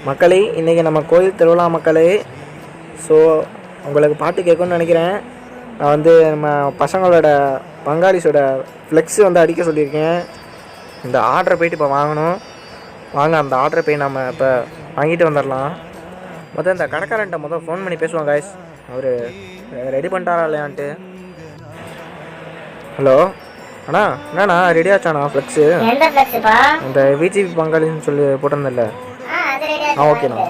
மக்களே, இன்றைக்கி நம்ம கோயில் திருவிழா மக்களே. ஸோ உங்களுக்கு பாட்டு கேட்கணும்னு நினைக்கிறேன். நான் வந்து நம்ம பசங்களோட பங்காளிஸோட ஃப்ளெக்ஸு வந்து அடிக்க சொல்லியிருக்கேன். இந்த ஆர்டரை போய்ட்டு இப்போ வாங்கணும். வாங்க, அந்த ஆர்டரை போய் நம்ம இப்போ வாங்கிட்டு வந்துடலாம். மொத்தம் இந்த கடைக்காரன்ட்ட ஃபோன் பண்ணி பேசுவோம் காய்ஸ். அவர் ரெடி பண்ணிட்டாரா இல்லையான்ட்டு. ஹலோ அண்ணா, என்னண்ணா ரெடி ஆச்சாண்ணா ஃப்ளெக்ஸு? இந்த விஜிபி பங்காளின்னு சொல்லி போட்டிருந்தேன்ல. ஓகேண்ணா.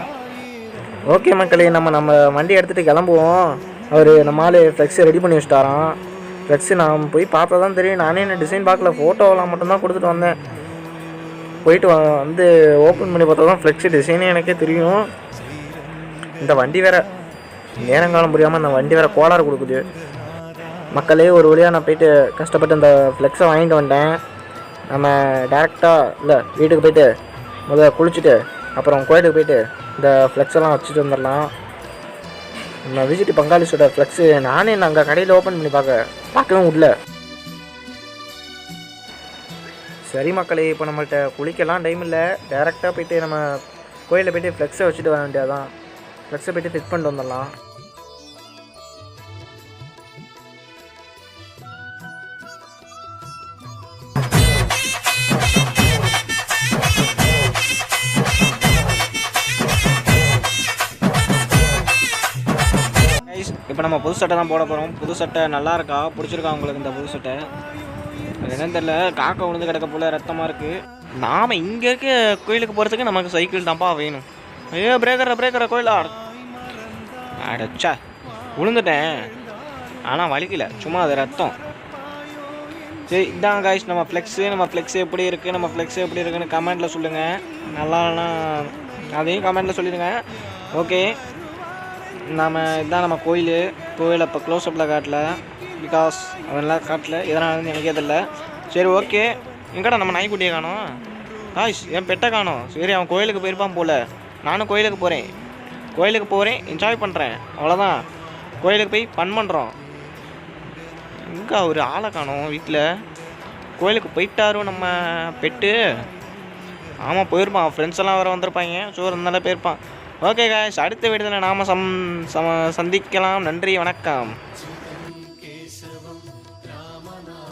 ஓகே மக்களே, நம்ம வண்டி எடுத்துகிட்டு கிளம்புவோம். அவர் நம்ம ஆள் ஃப்ளெக்ஸு ரெடி பண்ணி வச்சுட்டாரான். ஃப்ளெக்ஸு நான் போய் பார்த்தா தான் தெரியும். நானே என்ன டிசைன் பார்க்கல, ஃபோட்டோவெலாம் மட்டும்தான் கொடுத்துட்டு வந்தேன். போயிட்டு வந்து ஓப்பன் பண்ணி பார்த்தா தான் ஃப்ளெக்ஸு டிசைனே எனக்கே தெரியும். இந்த வண்டி வேறு நேரங்காலம் புரியாமல் இந்த வண்டி வேறு கோளாறு கொடுக்குது மக்களே. ஒரு வழியாக நான் போயிட்டு கஷ்டப்பட்டு இந்த ஃப்ளெக்ஸை வாங்கிட்டு வந்துட்டேன். நம்ம டேரெக்டாக இல்லை வீட்டுக்கு போய்ட்டு முதல்ல குளிச்சுட்டு அப்புறம் கோயிலுக்கு போய்ட்டு இந்த ஃப்ளெக்ஸெல்லாம் வச்சுட்டு வந்துடலாம். நம்ம விஜிபி பங்காளிஸோட ஃப்ளெக்ஸு நானே நாங்கள் கடையில் ஓப்பன் பண்ணி பார்க்கவும் உள்ள. சரி மக்களே, இப்போ நம்மள்கிட்ட குளிக்கலாம் டைம் இல்லை. டேரெக்டாக போய்ட்டு நம்ம கோயிலில் போய்ட்டு ஃப்ளெக்ஸை வச்சுட்டு வர வேண்டியதான். ஃப்ளெக்ஸை போய்ட்டு ஃபிட் பண்ணிட்டு வந்துடலாம். இப்போ நம்ம புது சட்டை தான் போட போகிறோம். புது சட்டை நல்லா இருக்கா? பிடிச்சிருக்கா உங்களுக்கு இந்த புது சட்டை? என்னன்னு தெரியல, காக்கா விழுந்து கிடக்க போல ரத்தமாக இருக்குது. நாம் இங்கே இருக்க கோயிலுக்கு போகிறதுக்கு நமக்கு சைக்கிள் தான்ப்பா வேணும். ஐயோ பிரேக்கரை கோயிலா அடைச்சா விழுந்துட்டேன். ஆனால் வலிக்கல, சும்மா அது ரத்தம். சரி, இதான் காய்ஸ் நம்ம ஃப்ளெக்ஸு எப்படி இருக்குது, நம்ம ஃப்ளெக்ஸு எப்படி இருக்குன்னு கமெண்ட்டில் சொல்லுங்கள். நல்லானா அதையும் கமெண்ட்டில் சொல்லிடுங்க. ஓகே, இதுதான் நம்ம கோயிலை இப்போ க்ளோஸ்அப்பில் காட்டல, பிகாஸ் அதெல்லாம் காட்டல, எதனால எனக்கே தெரியல. சரி ஓகே, எங்கடா நம்ம நாய்க்குட்டியை காணோம்? காய்ஸ் என் பெட்டை காணோம். சரி, அவன் கோயிலுக்கு போயிருப்பான் போல். நானும் கோயிலுக்கு போகிறேன், என்ஜாய் பண்ணுறேன், அவ்வளோதான். கோயிலுக்கு போய் ஃபன் பண்ணுறோம். எங்கே ஒரு ஆளை காணோம் வீட்டில்? கோயிலுக்கு போயிட்டாரும் நம்ம பெட்டு. ஆமாம் போயிருப்பான், ஃப்ரெண்ட்ஸ் எல்லாம் வேறு வந்திருப்பாங்க. ஸோ இருந்தாலும் போயிருப்பான். ஓகே காய்ஸ், அடுத்த வீடியோவில் நாம் சந்திக்கலாம். நன்றி, வணக்கம்.